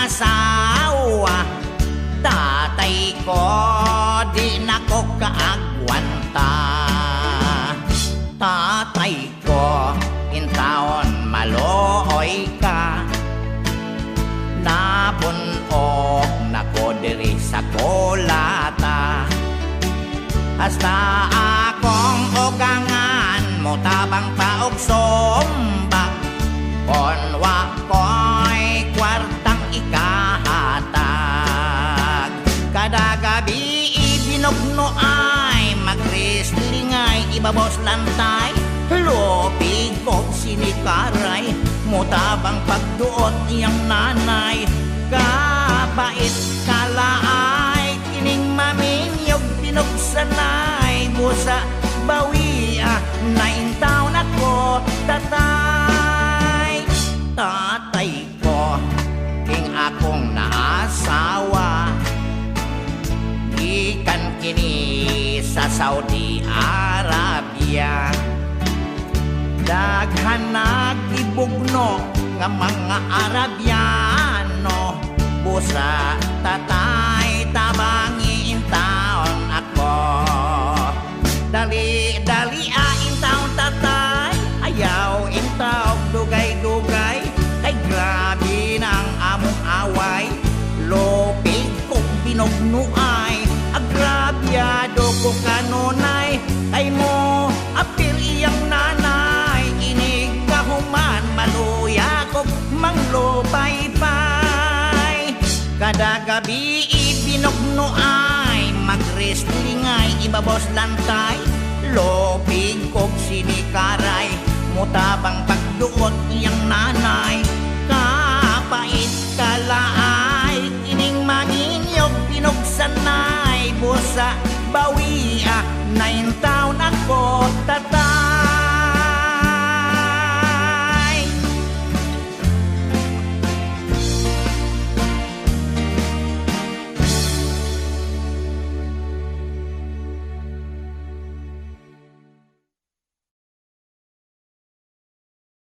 asawa. Tatay ko di nako kaagwanta. Tatay ko intaon malooy ka. Nabunog nako diri sa kolata. Hasta akong ugangan mo tabang paog sombak. Konwa ko'y kwartang ikahatag. Kada gabi ibinugno ay mag-wrestling ay ibabos lantay. Lupig kog sinikaray mo tabang pagduot iyang nanay. Kabait kalaay kining maminyog pinugsanay. Busa bawia naintaw nako tatay. Tatay ko king akong naasawa. Ikan kini sa Saudi Arabia. Daghan nagibugno nga mga Arabiano. Busa tatay tabangi intaon ako. Dali intaon tatay. Ayaw intaw dugay-dugay. Ay grabe ng among away. Lopig kong binugnuay. Agrabyado ko kanunay. Ay mo apil iyang nanay. Inig kahuman maluya ko manglupay-pay. Kada gabi ibinugnuay. Mag-wrestling ay ibabos lantay. Lopig kog sinikaray. Mutabang pagduot iyang nanay. Kapait kalaay. Ining manginyog pinugsanay. Busa bawi